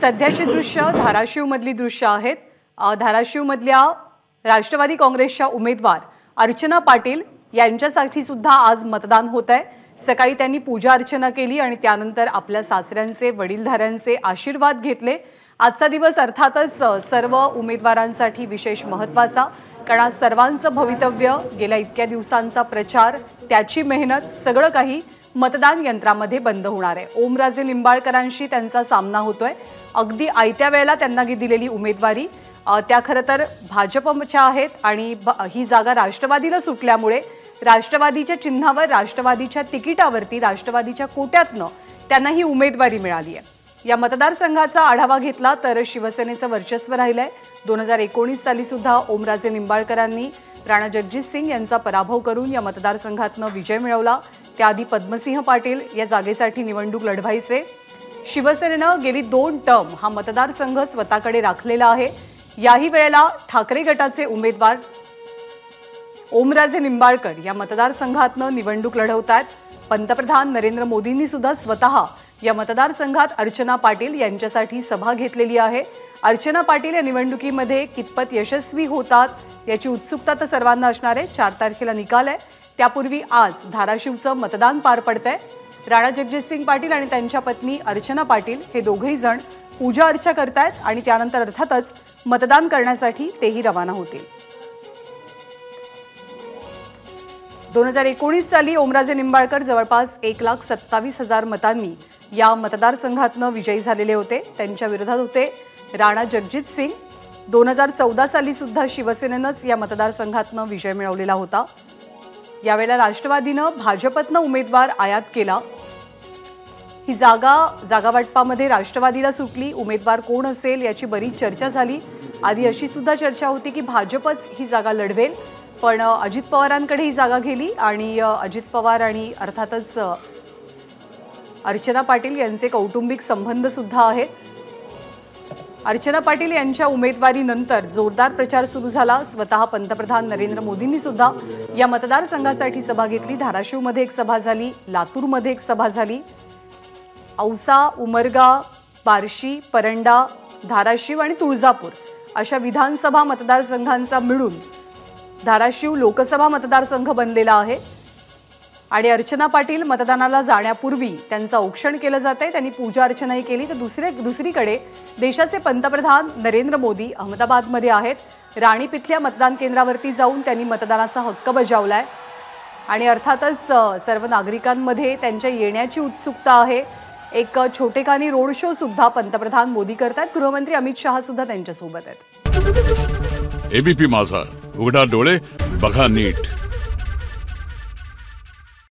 सध्याची दृश्य धाराशिवमधली दृश्य आहेत। धाराशिवमधल्या राष्ट्रवादी काँग्रेसच्या उमेदवार अर्चना पाटील यांच्यासाठी सुद्धा आज मतदान होत आहे। सकाळी त्यांनी पूजा अर्चना केली आणि त्यानंतर आपल्या सासऱ्यांचे वडीलधाऱ्यांचे आशीर्वाद घेतले। आजचा दिवस अर्थातच सर्व उमेदवारांसाठी विशेष महत्त्वाचा, कारण सर्वांचं भवितव्य, गेल्या इतक्या दिवसांचा प्रचार, त्याची मेहनत सगळं काही मतदान यंत्रामध्ये बंद होणार आहे। ओमराजे निंबाळकरांशी त्यांचा सामना होतोय। अगदी आयत्या वेळेला त्यांना दिलेली उमेदवारी त्या खरं तर भाजपच्या आहेत आणि ही जागा राष्ट्रवादीला सुटल्यामुळे राष्ट्रवादीच्या चिन्हावर, राष्ट्रवादीच्या तिकिटावरती, राष्ट्रवादीच्या कोट्यातनं त्यांना ही उमेदवारी मिळाली आहे। या मतदारसंघाचा आढावा घेतला तर शिवसेनेचं वर्चस्व राहिलंय। 2019 साली सुद्धा ओमराजे निंबाळकरांनी राणा जगजित सिंग यांचा पराभव करून या मतदारसंघातनं विजय मिळवला। त्याआधी पद्मसिंह पाटील या जागेसाठी निवडणूक लढवायचे। शिवसेनेनं गेली 2 टर्म हा मतदारसंघ स्वतःकडे राखलेला आहे। याही वेळेला ठाकरे गटाचे उमेदवार ओमराजे निंबाळकर या मतदारसंघातनं निवडणूक लढवतात। पंतप्रधान नरेंद्र मोदींनी सुद्धा स्वतः या मतदारसंघात अर्चना पाटील यांच्यासाठी सभा घेतलेली आहे। अर्चना पाटील या निवडणुकीमध्ये कितपत यशस्वी होतात याची उत्सुकता तर सर्वांना असणार आहे। 4 तारखेला निकाल आहे, त्यापूर्वी आज धाराशिवचं मतदान पार पडतंय। राणा जगजित सिंग पाटील आणि त्यांच्या पत्नी अर्चना पाटील हे दोघेही जण पूजा अर्चा करतायत आणि त्यानंतर अर्थातच मतदान करण्यासाठी तेही रवाना होतील। 2019 साली ओमराजे निंबाळकर जवळपास 1,27,000 मतांनी या मतदारसंघातनं विजयी झालेले होते। त्यांच्या विरोधात होते राणा जगजित सिंग। 2014 साली सुद्धा शिवसेनेनंच या मतदारसंघातनं विजय मिळवलेला होता। यावेळेला राष्ट्रवादीनं भाजपतनं उमेदवार आयात केला। ही जागा वाटपामध्ये राष्ट्रवादीला सुटली। उमेदवार कोण असेल याची बरीच चर्चा झाली। आधी अशी सुद्धा चर्चा होती की भाजपच ही जागा लढवेल, पण अजित पवारांकडे ही जागा गेली आणि अजित पवार आणि अर्थातच अर्चना पाटील यांचे कौटुंबिक संबंध सुद्धा आहेत। अर्चना पाटील यांच्या उमेदवारीनंतर जोरदार प्रचार सुरू झाला। स्वतः पंतप्रधान नरेंद्र मोदींनी सुद्धा या मतदारसंघासाठी सभा घेतली। धाराशिवमध्ये एक सभा झाली, लातूरमध्ये एक सभा झाली। औसा, उमरगा, बार्शी, परंडा, धाराशिव आणि तुळजापूर अशा विधानसभा मतदारसंघांचा मिळून धाराशिव लोकसभा मतदारसंघ बनलेला आहे। आणि अर्चना पाटील मतदानाला जाण्यापूर्वी त्यांचं औक्षण केलं जातंय। त्यांनी पूजा अर्चनाही केली। तर दुसरीकडे देशाचे पंतप्रधान नरेंद्र मोदी अहमदाबादमध्ये आहेत। राणीप इथल्या मतदान केंद्रावरती जाऊन त्यांनी मतदानाचा हक्क बजावलाय आणि अर्थातच सर्व नागरिकांमध्ये त्यांच्या येण्याची उत्सुकता आहे। एक छोटेखानी रोड शो सुद्धा पंतप्रधान मोदी करतात। गृहमंत्री अमित शहा सुद्धा त्यांच्यासोबत आहेत। एबीपी माझा, उघडा डोळे बघा नीट।